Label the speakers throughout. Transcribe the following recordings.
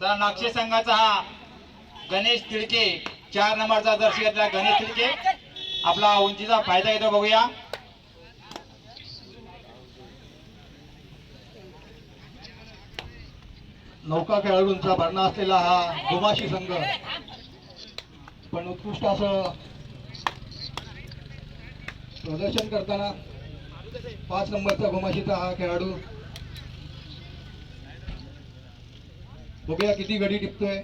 Speaker 1: तर नागशे संघाचा हा गणेश तिडके 4 नंबरचा जर्सी घेतला गणेश तिडके आपला उंचीचा फायदा घेतो बघूया.
Speaker 2: नौका खेळाडूंचा भरणा असलेला हा गोमाशी संघ पण उत्कृष्ट असं प्रदर्शन करताना 5 नंबरचा गोमाशीचा हा खेळाडू बघूया किती गडी टिपतोय.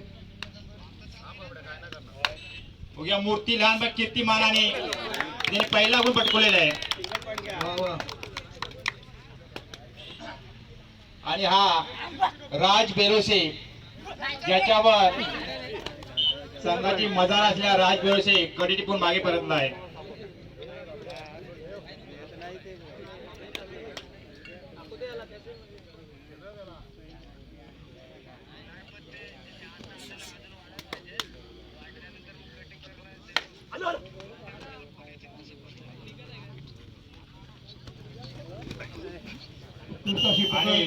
Speaker 1: बघूया मूर्ती लहान पण कीर्तिमानाने त्याने पहिला गुण पटकवलेला आहे.
Speaker 2: वा वा.
Speaker 1: आणि हा राज बेरोसे ज्याच्यावर संघाची मजा असलेला राज बेरोसे कडी टिपून मागे परतला आहे. आणि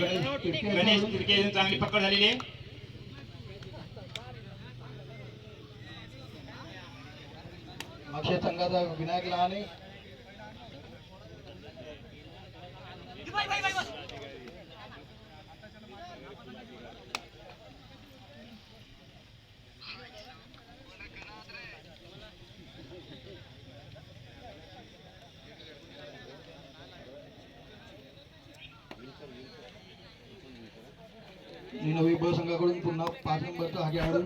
Speaker 1: गणेश तिडके चांगली पकड झालेली आहे.
Speaker 2: अक्षय संघाचा विनायक लहाने नवी ब संघाकडून पुन्हा 5 नंबरचा हा खेळाडू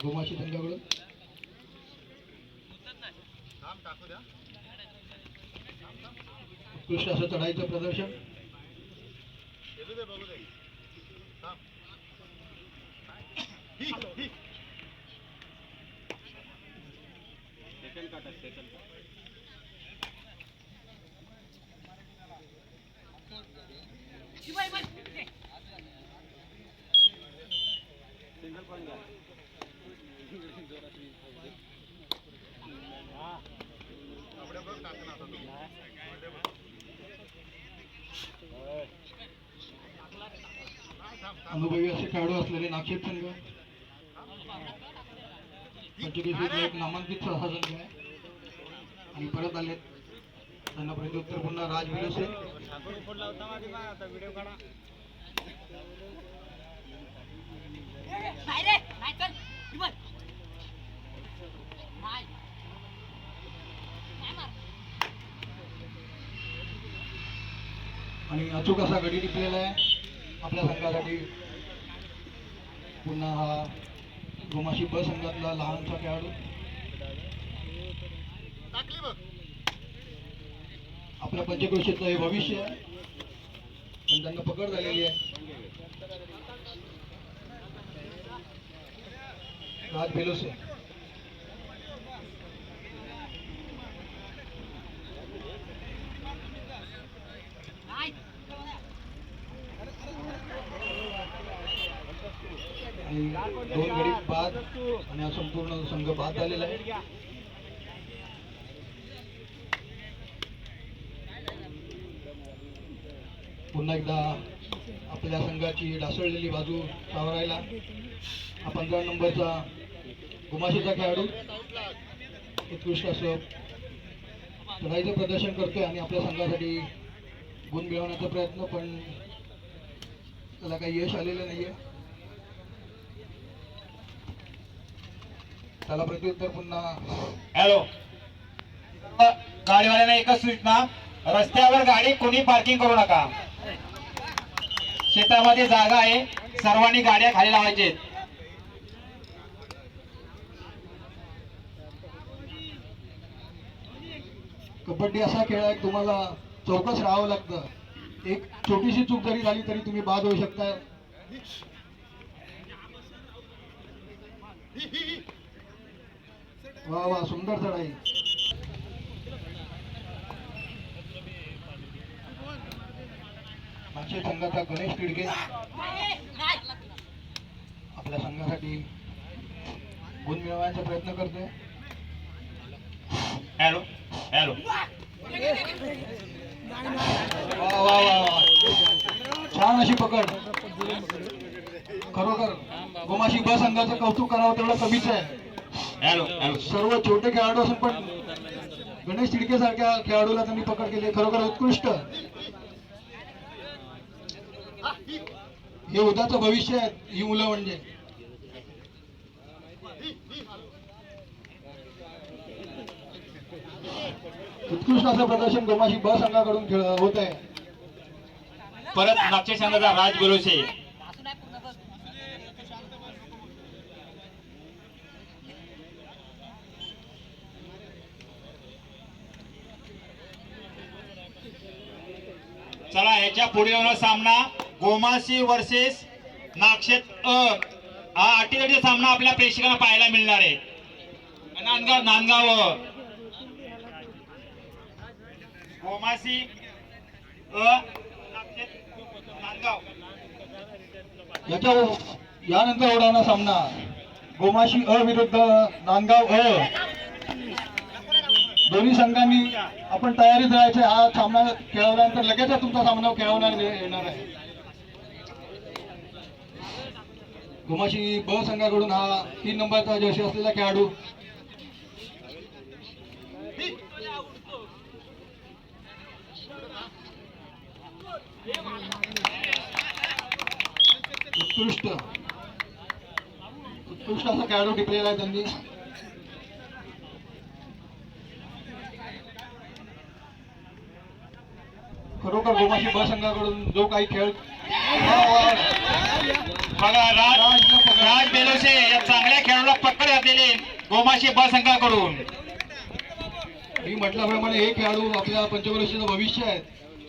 Speaker 2: गोमाशी संघाकडून उत्कृष्ट असं चढाईचं प्रदर्शन. अनुभवी असे खेळाडू असलेले नागशेत संघ एक नामांकित संघ आहे आणि परत आले त्यांना प्रत्युत्तर पुन्हा राज विलसे. आणि अचूक असा गडी टिपलेला आहे आपल्या संघासाठी. पुन्हा हा गोमाशी ब संघातला लहानसा खेळाडू आपल्या पंचक्रोशीतलं हे भविष्य आहे पण त्यांना पकड झालेली आहे. राज बेलोसे आणि 2 गडी बाद आणि हा संपूर्ण संघ बाद झालेला आहे. पुन्हा एकदा आपल्या संघाची ढासळलेली बाजू सावरायला हा 15 नंबरचा गुमाशीचा खेळाडू उत्कृष्ट असं चढाईचं प्रदर्शन करतोय आणि आपल्या संघासाठी गुण मिळवण्याचा प्रयत्न पण त्याला काही यश आलेलं नाहीये. त्याला प्रत्युत्तर पुन्हा.
Speaker 1: हॅलो, गाडीवाल्यांना एकच सूचना, रस्त्यावर गाडी कोणी पार्किंग करू नका. शेतामध्ये जागा आहे, सर्वांनी गाड्या खाली लावायचे.
Speaker 2: कबड्डी असा खेळ आहे तुम्हाला चौकस राहावं लागतं. एक छोटीशी चूक जरी झाली तरी तुम्ही बाद होऊ शकता. वा वा, सुंदर चढाई. मागच्या संघाचा गणेश तिडके आपल्या संघासाठी गुण मिळवण्याचा प्रयत्न करतोय.
Speaker 1: हॅलो हॅलो,
Speaker 2: वा वा वा, छान अशी पकड. खरोखर गोमाशी ब संघाचं कौतुक करावं तेवढं कमीच आहे.
Speaker 1: हॅलो हॅलो
Speaker 2: सर्व छोटे खेळाडू असून पण गणेश तिडके सारख्या खेळाडूला त्यांनी पकड केली, खरोखर उत्कृष्ट. हे उद्याचं भविष्य आहे ही मुलं म्हणजे. उत्कृष्ट असं प्रदर्शन गोमाशी ब संघाकडून होत आहे.
Speaker 1: परत नागशे संघाचा राज बेरोसे. चला याच्या पुढे होणार सामना गोमाशी वर्सेस नागशेत हा अटीतटीचा सामना आपल्या प्रेक्षकांना पाहायला मिळणार आहे. नांदगाव गोमाशी नांदगाव
Speaker 2: यानंतर होणारा सामना गोमाशी विरुद्ध नांदगाव दोन्ही संघांनी आपण तयारीत राहायचे. हा सामना खेळवल्यानंतर लगेच तुमचा सामना खेळवणार येणार आहे. गोमाशी ब संघाकडून हा 3 नंबरचा जर्सी असलेला खेळाडू उत्कृष्ट असा खेळाडू टिपलेला आहे त्यांनी. खरोखर गोमाशी ब संघाकडून जो काही खेळ
Speaker 1: बघा राज बेलोसे या चांगल्या खेळाडूला पकड घातलेले गोमाशी ब संघाकडून.
Speaker 2: मी म्हटल्याप्रमाणे हे खेळाडू आपल्या पंचवर्षीचं भविष्य आहे.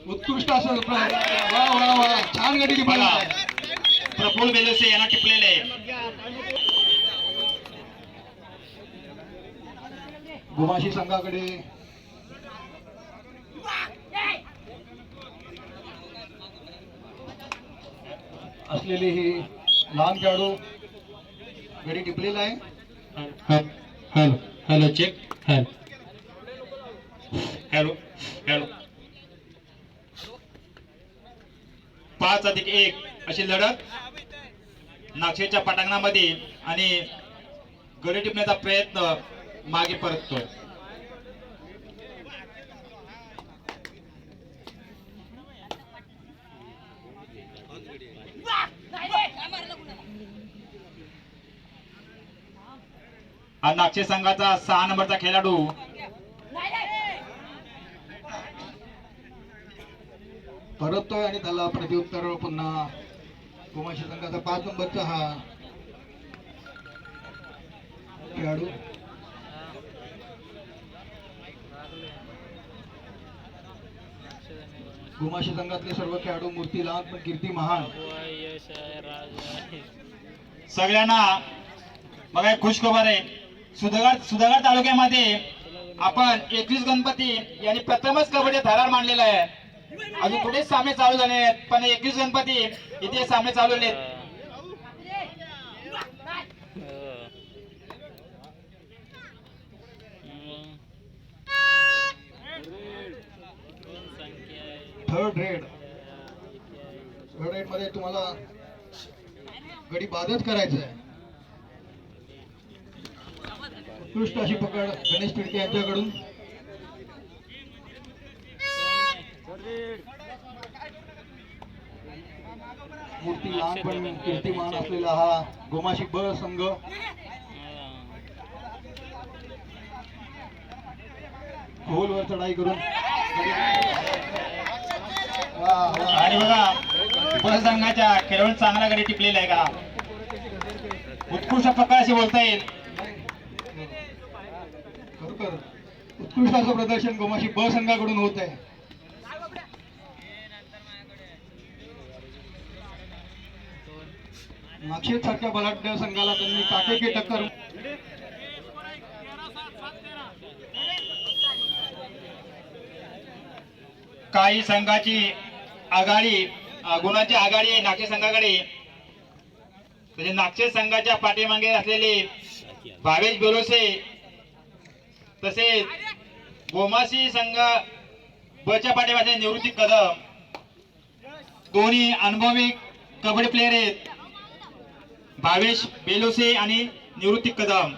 Speaker 2: उत्कृष्ट असं वा वा वा छान गडी टिपलेला आहे.
Speaker 1: प्रफुल्ल बेलोसे यांना टिपलेले.
Speaker 2: गोमाशी संघाकडे असलेली ही लहान खेळाडू गडी टिपलेला आहे.
Speaker 1: Hello hello check hello hello hello 5+1 अशी लढत नागशेच्या पटांगणामध्ये आणि गडी टिपण्याचा प्रयत्न मागे परततोय. हा नागशे संघाचा 6 नंबरचा खेळाडू
Speaker 2: परततोय आणि त्याला प्रत्युत्तर पुन्हा गोमाशी संघाचा 5 नंबरचा हा खेळाडू. गोमाशी संघातले सर्व खेळाडू मूर्ती लहान पण कीर्ती महान.
Speaker 1: सगळ्यांना बघा खुशखबर आहे. सुधागड तालुक्यामध्ये आपण 21 गणपती यांनी प्रथमच कबड्डी थरार मांडलेला आहे. अजून थोडेच सामने चालू झाले आहेत पण 21 गणपती इथे सामने चालू आहेत.
Speaker 2: थर्ड रेड मध्ये तुम्हाला गडी बादच करायचं आहे. उत्कृष्ट अशी पकड गणेश तिडके यांच्याकडून. मूर्ती लहान पण कीर्तिमान असलेला हा गोमाशी ब संघ. खोलवर चढाई करून
Speaker 1: आणि बघा ब संघाच्या खेळाडू चांगला गडी टिपलेला आहे का. उत्कृष्ट प्रकारे बोलता येईल.
Speaker 2: खरोखर उत्कृष्ट असं प्रदर्शन गोमाशी ब संघाकडून होत आहे. नागशेत सारख्या बलाढ्य संघाला त्यांनी काटेकी टक्कर.
Speaker 1: काही संघाची आघाडी गुणांची आघाडी आहे नागशे संघाकडे. म्हणजे नागशे संघाच्या पाठीमागे असलेले भावेश बेलोसे तसेच गोमाशी संघ बच्या पाठीमागे निवृत्ती कदम दोन्ही अनुभवी कबड्डी प्लेयर आहेत. भावेश बेलोसे आणि निवृत्ती कदम.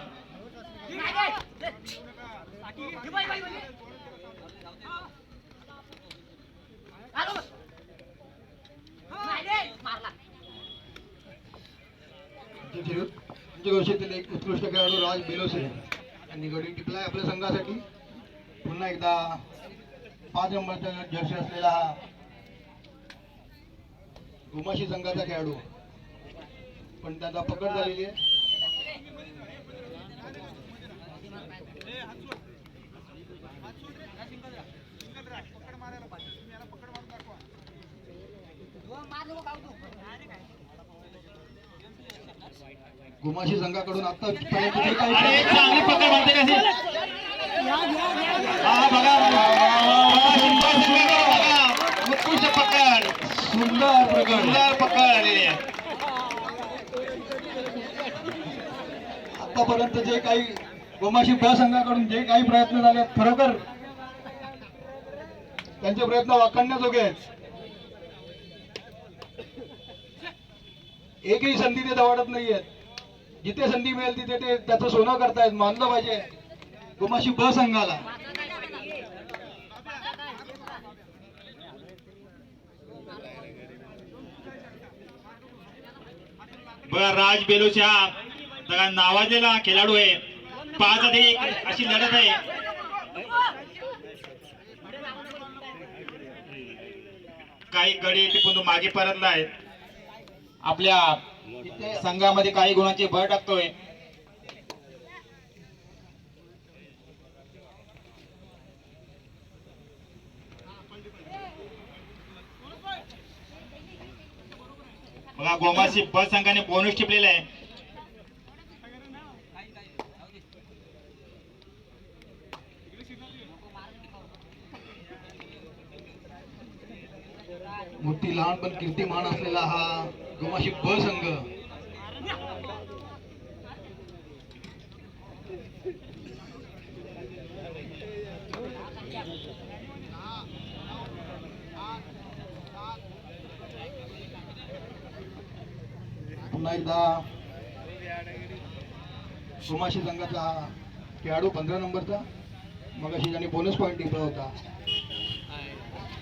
Speaker 2: पंचक्रोशीतील एक उत्कृष्ट खेळाडू राज बेलोसे यांनी गडी टिपलाय आपल्या संघासाठी. पुन्हा एकदा 5 नंबरचा जर्सी असलेला हा गुमाशी संघाचा खेळाडू, पण त्याचा पकड झालेली आहे. गुमाशी संघाकडून आता
Speaker 1: अरे चांगली पकड मारते कशी. हा बघा शिंपा संघाकडे बघा उत्कृष्ट पकड, सुंदर पकड आलेली आहे.
Speaker 2: आतापर्यंत जे काही गोमाशी ब संघाकडून जे काही प्रयत्न झाले खरोखर त्यांचे प्रयत्न वाखाणण्याजोगे आहेत. एकही संधी ते दवाडत नाहीयेत. जिथे संधी मिळेल तिथे ते त्याचं सोनं करतायत. मानलं पाहिजे गोमाशी ब संघाला.
Speaker 1: बघा राज बेलोसे हा सगळा नावाजलेला खेळाडू आहे. 5-1 अशी लढत आहे. काही गडी टिपून तो मागे परतलाय. आपल्या संघामध्ये काही गुणांची भर टाकतोय. बघा गोमाशी ब संघाने बोनस टिपलेला आहे.
Speaker 2: मोठी लहान पण कीर्तिमान असलेला हा गोमाशी ब संघ. पुन्हा एकदा गोमाशी संघाचा खेळाडू 15 नंबरचा मगाशी ज्याने बोनस पॉईंट टिपला होता.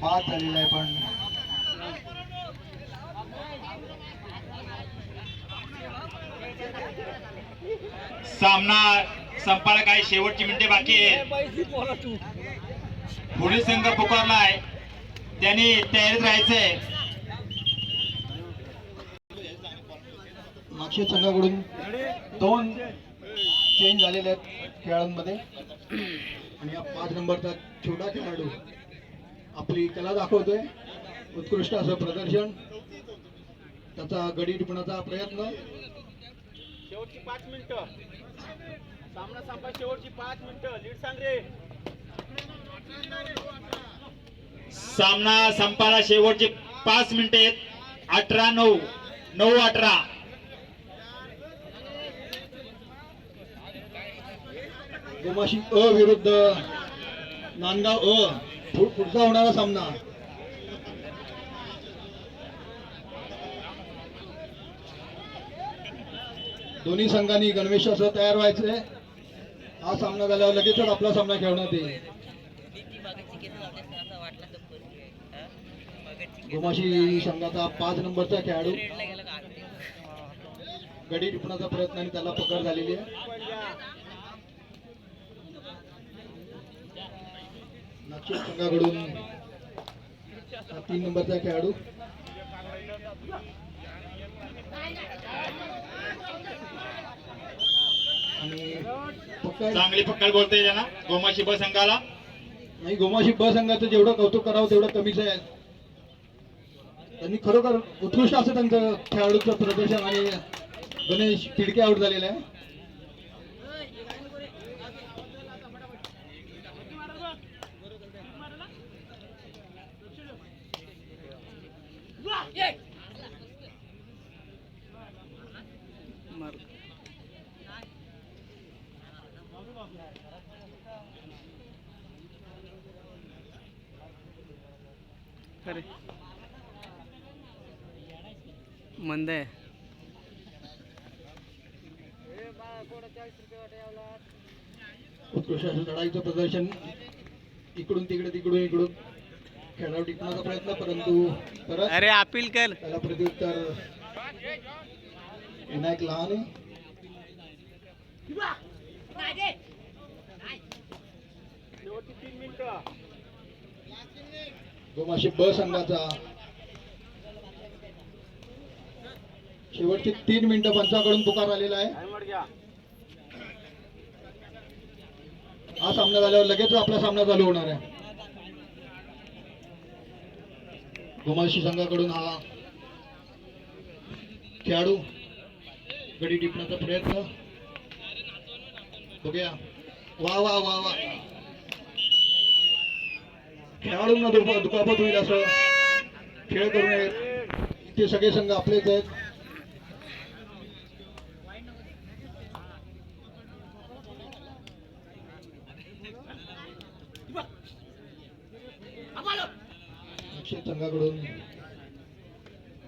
Speaker 2: 5 झालेला आहे. पण
Speaker 1: सामना संपायला काही शेवटची मिनिटे बाकी आहे. पुढील संघ पुकारलाय, त्यांनी तयारीत राहायचंय.
Speaker 2: नागशेत संघाकडून 2 चेंज झालेले आहेत खेळाडूंमध्ये. आणि हा 5 नंबरचा छोटा खेळाडू आपली कला दाखवतोय. उत्कृष्ट असं प्रदर्शन, त्याचा गडी टिपण्याचा प्रयत्न.
Speaker 3: शेवटची 5 मिनिटं सामना संपा. शेवटची 5 मिनिटं लीड सांग रे.
Speaker 1: सामना संपायला शेवटची 5 मिनिटे आहेत. 18-9 9-18.
Speaker 2: गोमाशी अ विरुद्ध नांदगाव अ पुढचा होणारा सामना. दोन्ही संघांनी गणवेशासह तयार व्हायचे. हा सामना झाल्यावर लगेचच आपला सामना खेळण्यात येईल. गोमाशी संघाचा 5 नंबरचा खेळाडू गडी टिपण्याचा प्रयत्न आणि त्याला पकड झालेली आहे. नागपूर संघाकडून 3 नंबरचा खेळाडू आणि पकड.
Speaker 1: चांगली पकड बोलते त्यांना गोमाशी ब संघाला.
Speaker 2: नाही, गोमाशी ब संघाचं जेवढं कौतुक करावं तेवढं कमीच आहे. त्यांनी खरोखर उत्कृष्ट असं त्यांचं खेळाडूचं प्रदर्शन आणि गणेश तिडके आउट झालेला आहे.
Speaker 3: अरे मंद आहे.
Speaker 2: उत्कृष्ट असं लढाईचं प्रदर्शन इकडून तिकडे तिकडून इकडून खेळाडू टिकण्याचा प्रयत्न परंतु परत
Speaker 3: अरे अपील कर.
Speaker 2: त्याला प्रत्युत्तर विनायक लहाने.
Speaker 3: शेवटची 3 मिनिटं.
Speaker 2: गोमाशी ब संघाचा शेवटची 3 मिनिटं पंचाकडून पुकार आलेला आहे.
Speaker 3: टाइमर घ्या.
Speaker 2: हा सामना झाल्यावर लगेच आपला सामना चालू होणार आहे. गोमाशी संघाकडून हा खेळाडू गडी टिपण्याचा प्रयत्न बघूया. वा वा वा वा खेळाडूंना दुखापत होईल असं खेळ करू नये. ते सगळे संघ आपलेच आहेत. अक्षय संघाकडून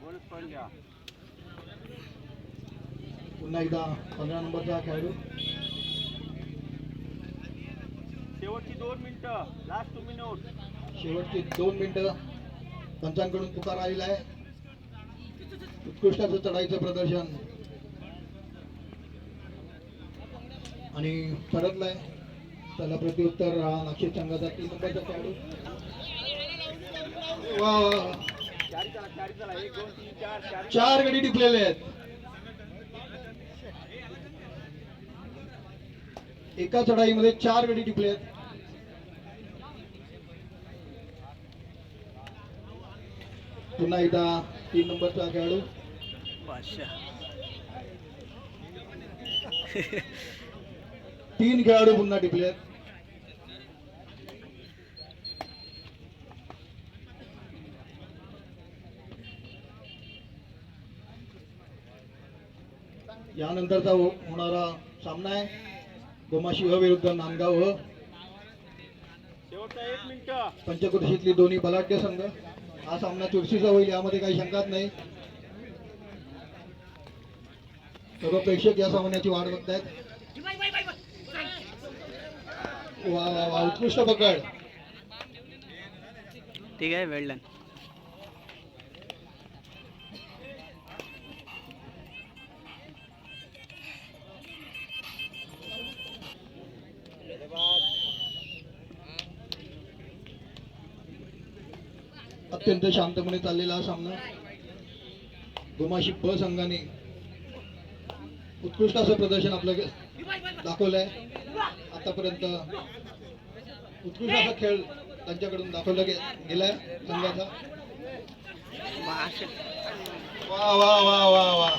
Speaker 3: बोनस पॉईंट घ्या.
Speaker 2: पुन्हा एकदा 15 नंबरचा खेळाडू.
Speaker 3: शेवटची 2 मिनिटं. Last 2 minute.
Speaker 2: शेवटची 2 मिनिटं पंचांकडून पुकार आलेला आहे. उत्कृष्टाचं चढाईचं प्रदर्शन आणि परतलाय. त्याला प्रत्युत्तर हा नाशिक संघाचा 3 नंबरचा खेळाडू. वा वा वा.
Speaker 3: चारी चला 1 2 3 4
Speaker 2: 4 गडी टिपलेले आहेत. एका चढाईमध्ये 4 गडी टिपले आहेत. पुन्हा एकदा 3 नंबरचा खेळाडू. 3 खेळाडू पुन्हा टिपले आहेत. यानंतरचा होणारा सामना आहे गोमाशी अ विरुद्ध नांदगाव अ.
Speaker 3: शेवटचा 1 मिनिट.
Speaker 2: पंचक्रोशीतली दोन्ही बलाढ्य संघ. हा सामना चुरशीचा होईल यामध्ये काही शंकाच नाही. सर्व प्रेक्षक या सामन्याची वाट बघतायत. वा वा वा उत्कृष्ट पकड.
Speaker 3: ठीक आहे. वेल डन.
Speaker 2: अत्यंत शांतपणे चाललेला हा सामना. गोमाशी ब संघाने उत्कृष्ट असं प्रदर्शन आपलं दाखवलंय आतापर्यंत. उत्कृष्ट असा खेळ त्यांच्याकडून दाखवला गेलाय संघाचा. वा वा वा वा वा.